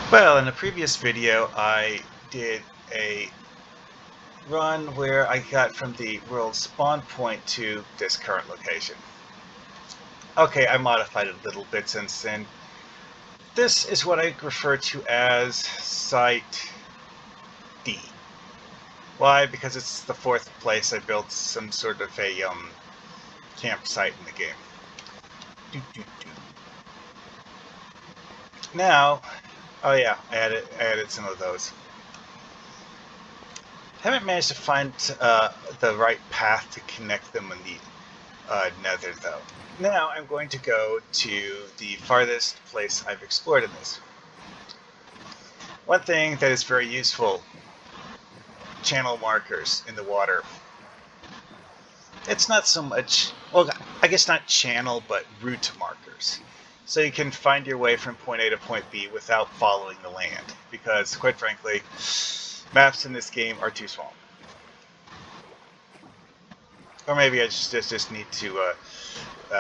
Well, in a previous video, I did a run where I got from the world spawn point to this current location. Okay, I modified it a little bit since then. This is what I refer to as Site D. Why? Because it's the fourth place I built some sort of a campsite in the game. Now, oh yeah, I added some of those. Haven't managed to find the right path to connect them in the Nether, though. Now I'm going to go to the farthest place I've explored in this. One thing that is very useful, channel markers in the water. It's not so much, well, I guess not channel, but route markers. So you can find your way from point A to point B without following the land. Because, quite frankly, maps in this game are too small. Or maybe I just need to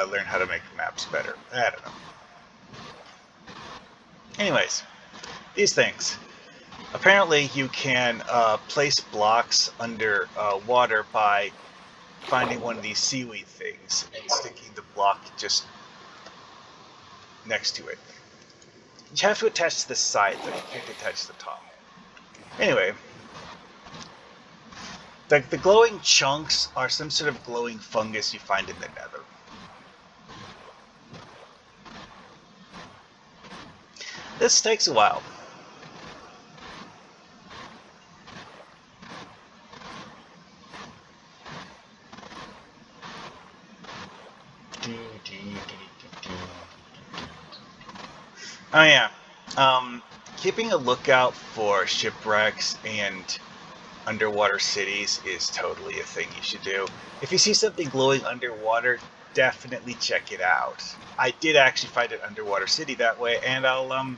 learn how to make maps better. I don't know. Anyways, these things. Apparently you can place blocks under water by finding one of these seaweed things and sticking the block just next to it. You have to attach to the side, though. You can't attach to the top. Anyway, the glowing chunks are some sort of glowing fungus you find in the Nether. This takes a while. Oh yeah, keeping a lookout for shipwrecks and underwater cities is totally a thing you should do. If you see something glowing underwater, definitely check it out. I did actually find an underwater city that way, and I'll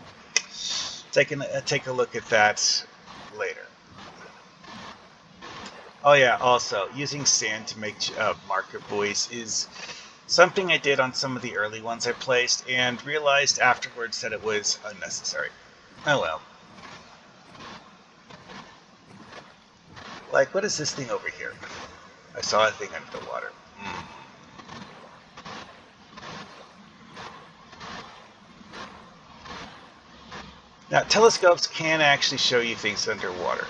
take a look at that later. Oh yeah, also, using sand to make marker buoys is something I did on some of the early ones I placed, and realized afterwards that it was unnecessary. Oh well. Like, what is this thing over here? I saw a thing under the water. Now, telescopes can actually show you things underwater.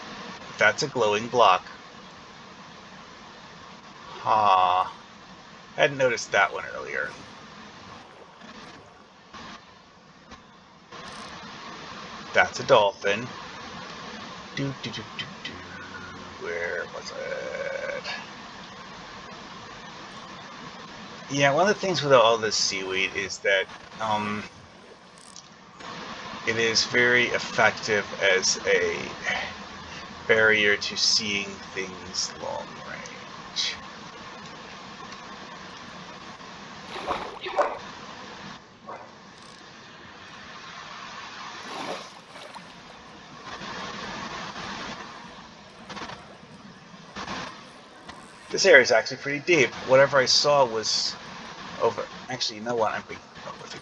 That's a glowing block. Ha. Hadn't noticed that one earlier. That's a dolphin. Where was it? Yeah, one of the things with all this seaweed is that it is very effective as a barrier to seeing things long range. This area is actually pretty deep. Whatever I saw was over. Actually, you know what? I'm being with you.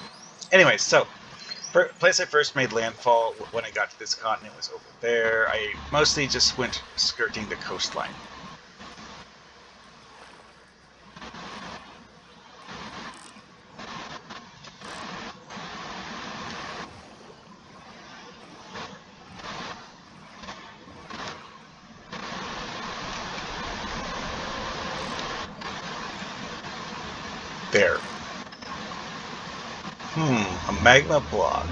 Anyways, so place I first made landfall when I got to this continent was over there. I mostly just went skirting the coastline. There. A magma block.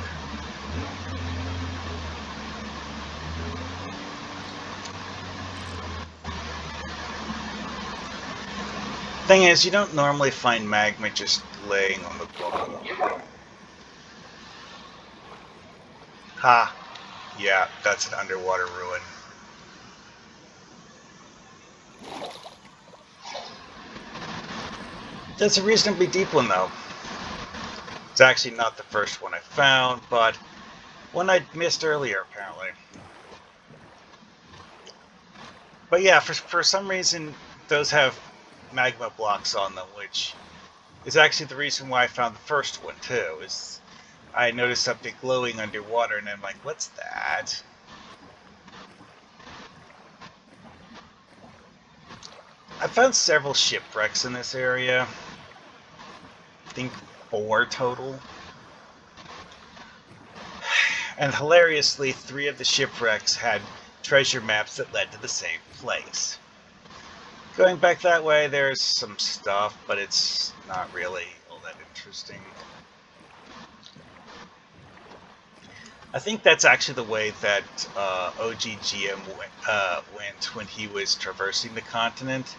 Thing is, you don't normally find magma just laying on the bottom. Ha! Yeah, that's an underwater ruin. That's a reasonably deep one, though. It's actually not the first one I found, but one I missed earlier, apparently. But yeah, for some reason, those have magma blocks on them, which is actually the reason why I found the first one, too. Is I noticed something glowing underwater, and I'm like, what's that? I found several shipwrecks in this area. I think 4 total. And hilariously, 3 of the shipwrecks had treasure maps that led to the same place. Going back that way, there's some stuff, but it's not really all that interesting. I think that's actually the way that OGGM went when he was traversing the continent.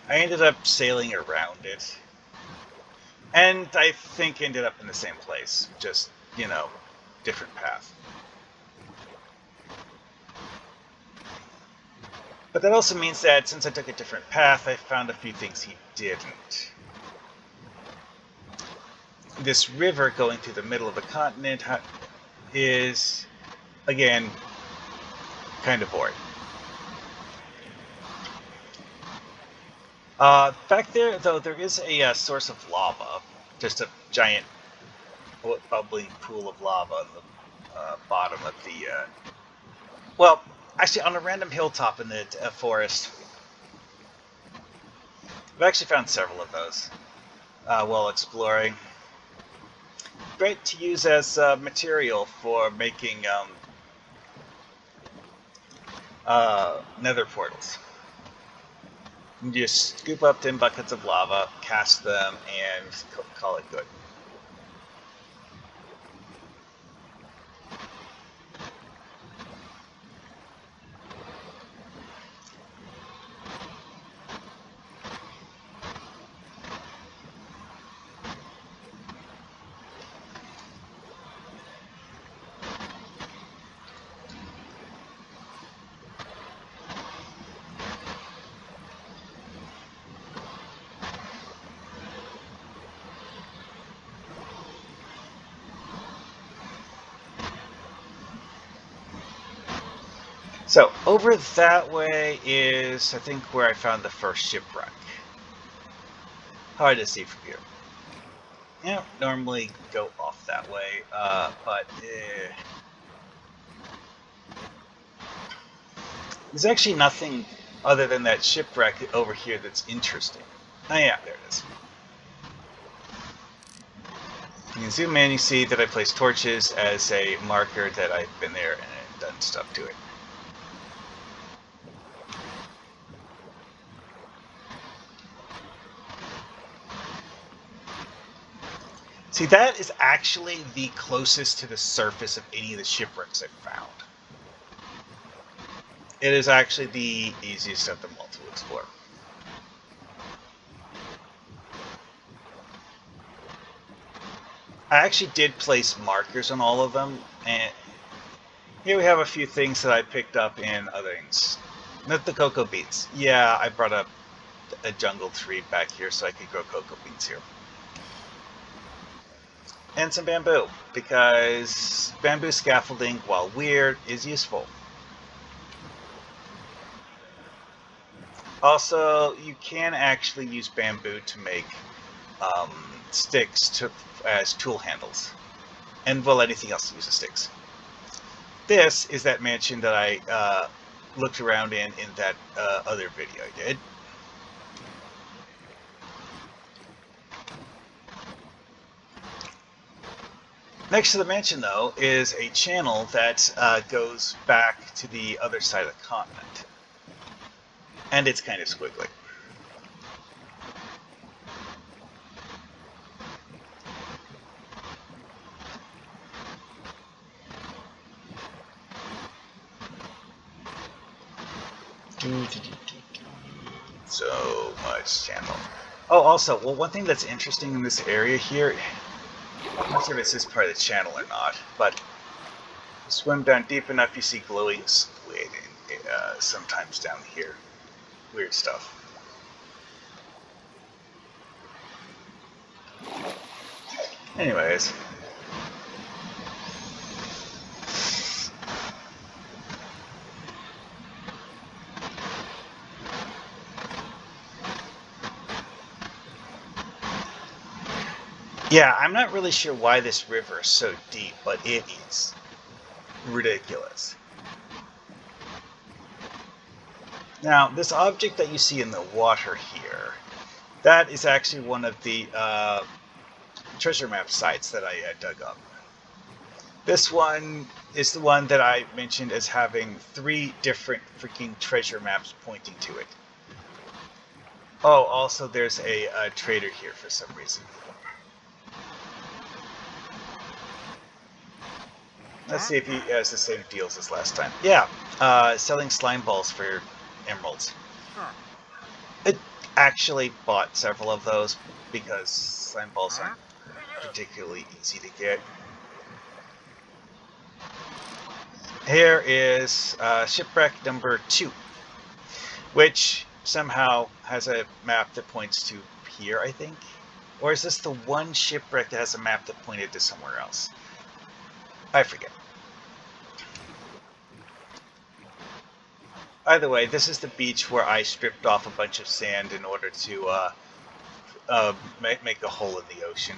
I ended up sailing around it. And I think ended up in the same place. Just, different path. But that also means that since I took a different path, I found a few things he didn't. This river going through the middle of the continent is, again, kind of boring. Back there, though, there is a source of lava. Just a giant bubbling pool of lava on the bottom of the... well, actually, on a random hilltop in the forest. I've actually found several of those while exploring. Great to use as material for making nether portals. You just scoop up 10 buckets of lava, cast them, and call it good. So, over that way is, I think, where I found the first shipwreck. Hard to see from here. Yeah, normally go off that way, but there's actually nothing other than that shipwreck over here that's interesting. Oh yeah, there it is. You can zoom in, you see that I placed torches as a marker that I've been there and done stuff to it. See, that is actually the closest to the surface of any of the shipwrecks I've found. It is actually the easiest of them all to explore. I actually did place markers on all of them, and here we have a few things that I picked up in other things. Not the cocoa beans. Yeah, I brought up a jungle tree back here so I could grow cocoa beans here. And some bamboo, because bamboo scaffolding, while weird, is useful. Also, you can actually use bamboo to make sticks as tool handles. And, well, anything else to use as sticks. This is that mansion that I looked around in that other video I did. Next to the mansion, though, is a channel that goes back to the other side of the continent. And it's kind of squiggly. So much channel. Oh, also, well, one thing that's interesting in this area here, I'm not sure if it's this part of the channel or not, but you swim down deep enough, you see glowing squid sometimes down here. Weird stuff. Anyways. Yeah, I'm not really sure why this river is so deep, but it is ridiculous. Now, this object that you see in the water here, that is actually one of the treasure map sites that I dug up. This one is the one that I mentioned as having 3 different freaking treasure maps pointing to it. Oh, also there's a trader here for some reason. Let's see if he has the same deals as last time. Yeah, selling slime balls for emeralds. I actually bought several of those because slime balls aren't particularly easy to get. Here is shipwreck number 2, which somehow has a map that points to here, I think. Or is this the one shipwreck that has a map that pointed to somewhere else? I forget. Either way, this is the beach where I stripped off a bunch of sand in order to make a hole in the ocean.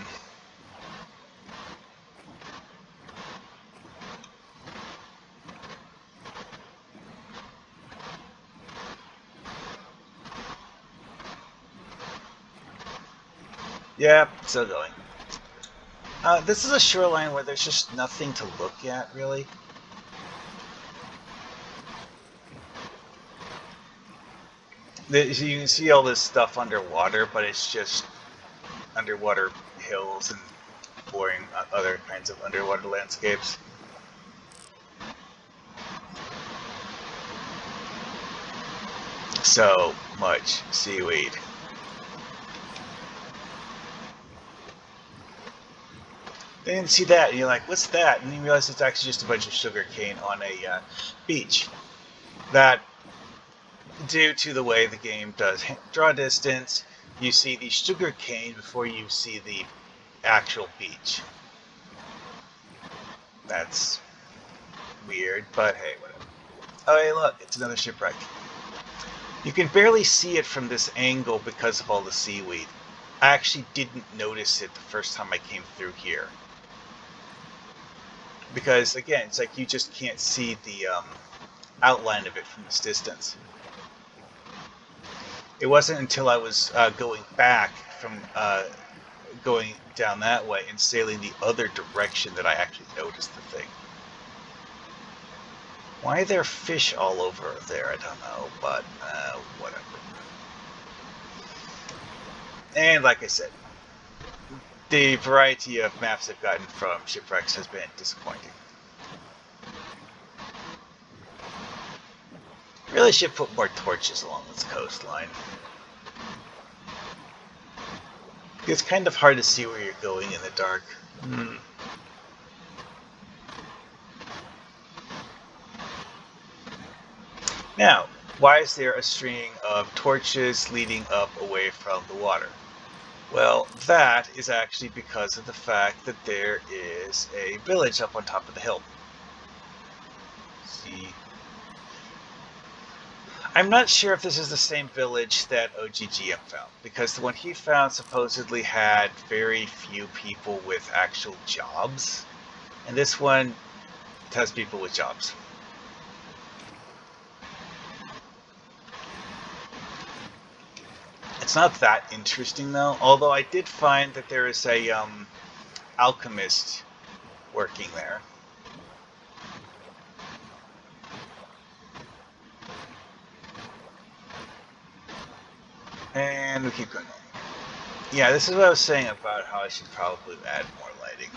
Yeah, still going. This is a shoreline where there's just nothing to look at, really. You can see all this stuff underwater, but it's just underwater hills and boring other kinds of underwater landscapes. So much seaweed. Then you see that, and you're like, what's that? And you realize it's actually just a bunch of sugar cane on a beach. That, due to the way the game does draw distance, you see the sugar cane before you see the actual beach. That's weird, but hey, whatever. Oh, hey, look, it's another shipwreck. You can barely see it from this angle because of all the seaweed. I actually didn't notice it the first time I came through here. Because, again, it's like you just can't see the outline of it from this distance. It wasn't until I was going back from going down that way and sailing the other direction that I actually noticed the thing. Why are there fish all over there? I don't know, but whatever. And like I said, the variety of maps I've gotten from shipwrecks has been disappointing. Really should put more torches along this coastline. It's kind of hard to see where you're going in the dark. Now, why is there a string of torches leading up away from the water? Well, that is actually because of the fact that there is a village up on top of the hill. See? I'm not sure if this is the same village that OGGM found, because the one he found supposedly had very few people with actual jobs, and this one has people with jobs. It's not that interesting though, although I did find that there is a alchemist working there. And we keep going on. Yeah, this is what I was saying about how I should probably add more lighting.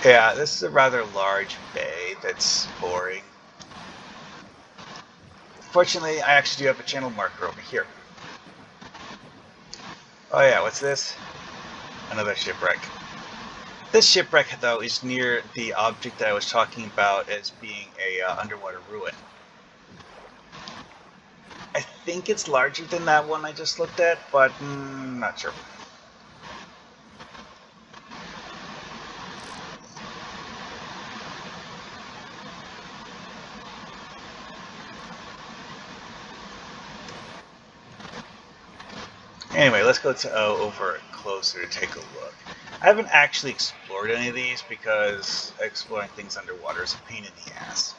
Yeah, this is a rather large bay that's boring. Fortunately, I actually do have a channel marker over here. Oh yeah, what's this? Another shipwreck. This shipwreck, though, is near the object that I was talking about as being a underwater ruin. I think it's larger than that one I just looked at, but not sure. Anyway, let's go to over closer to take a look. I haven't actually explored any of these because exploring things underwater is a pain in the ass.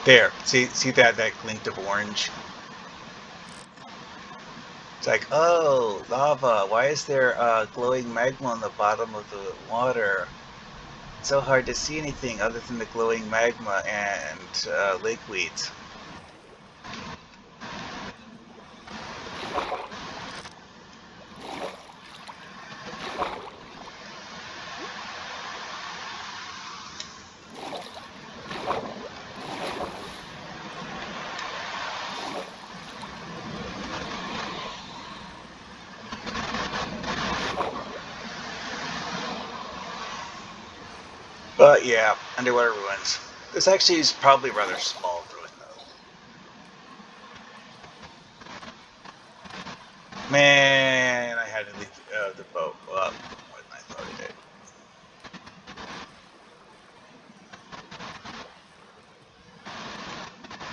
There, see that glint of orange? It's like, oh, lava. Why is there glowing magma on the bottom of the water? It's so hard to see anything other than the glowing magma and lake weeds. But yeah, underwater ruins. This actually is probably a rather small ruin, though. Man, I had to leave the boat up more than I thought I did.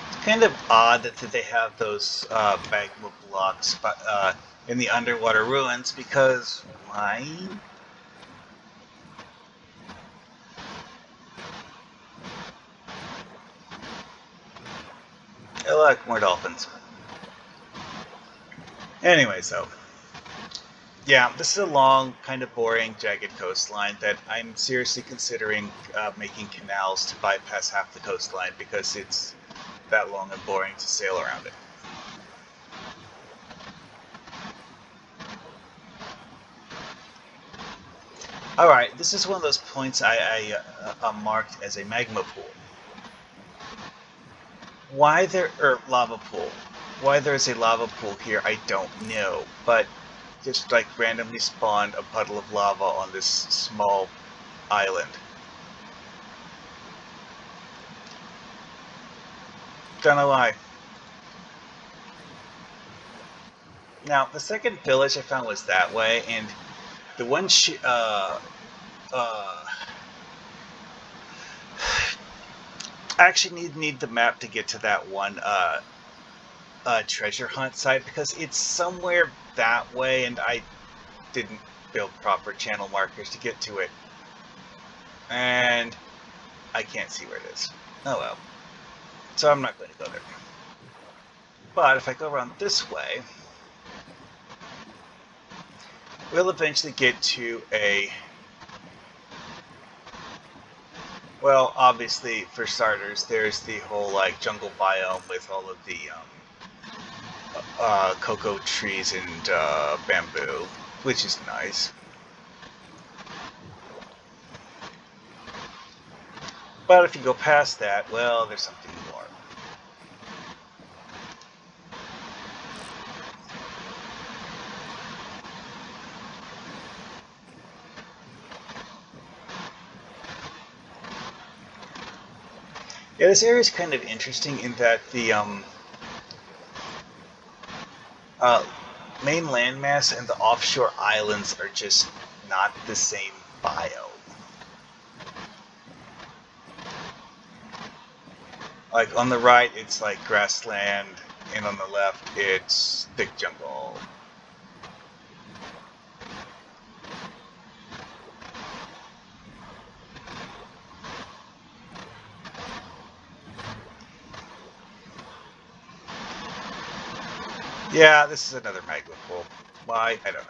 It's kind of odd that they have those magma blocks in the underwater ruins, because why? Oh, look, more dolphins. Anyway, so yeah, this is a long, kind of boring, jagged coastline that I'm seriously considering making canals to bypass half the coastline because it's that long and boring to sail around it. Alright, this is one of those points I marked as a magma pool. Why there, or lava pool. Why there's a lava pool here, I don't know, but just like randomly spawned a puddle of lava on this small island. Don't know why. Now, the second village I found was that way, and the one I actually need the map to get to that one treasure hunt site because it's somewhere that way, and I didn't build proper channel markers to get to it, and I can't see where it is. Oh well. So I'm not going to go there. But if I go around this way, we'll eventually get to a... Well, obviously, for starters, there's the whole, like, jungle biome with all of the cocoa trees and bamboo, which is nice. But if you go past that, well, there's something more. Yeah, this area is kind of interesting in that the main landmass and the offshore islands are just not the same biome. Like on the right, it's like grassland, and on the left, it's thick jungle. Yeah, this is another magma pool. Why? I don't know.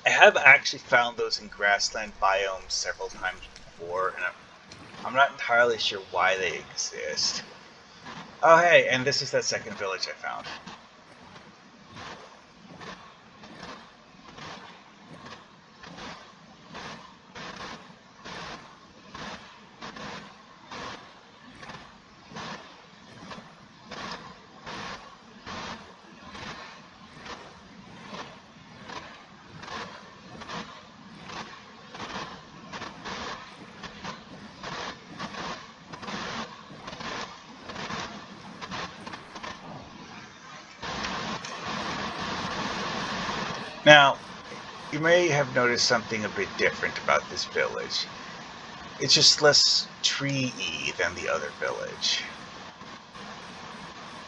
I have actually found those in grassland biomes several times before, and I'm not entirely sure why they exist. Oh hey, and this is that second village I found. Now, you may have noticed something a bit different about this village. It's just less tree-y than the other village.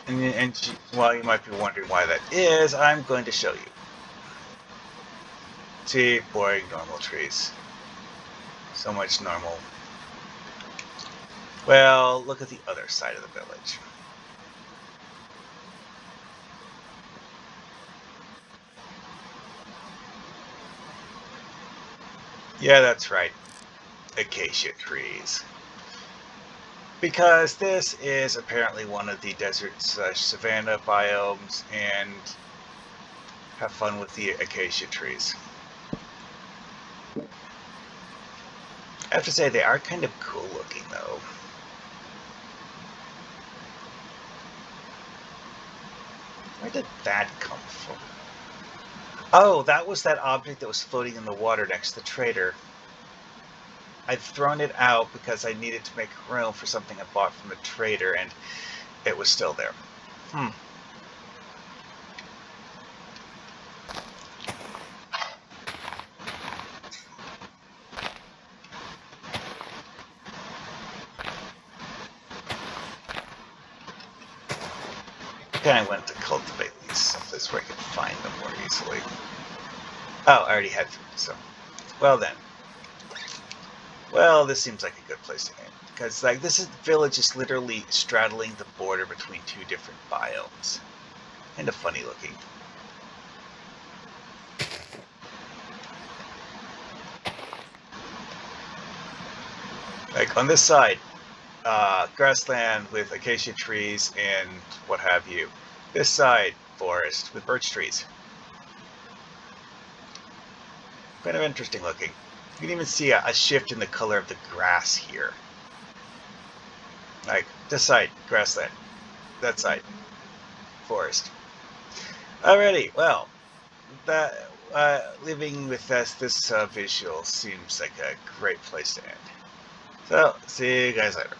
And while you might be wondering why that is, I'm going to show you. See, boring normal trees. So much normal. Well, look at the other side of the village. Yeah, that's right. Acacia trees. Because this is apparently one of the desert/savanna biomes, and have fun with the acacia trees. I have to say, they are kind of cool looking, though. Where did that come from? Oh, that was that object that was floating in the water next to the trader. I'd thrown it out because I needed to make room for something I bought from the trader, and it was still there. Kind of went to cultivate these someplace where I could find them more easily. Oh, I already had food, so... Well then. Well, this seems like a good place to end. Because, like, this village is literally straddling the border between two different biomes. Kind of funny looking. Like, on this side, grassland with acacia trees and what have you. This side, forest with birch trees. Kind of interesting looking. You can even see a shift in the color of the grass here. Like, this side, grassland. That side, forest. Alrighty, well, that living with this visual seems like a great place to end. So, see you guys later.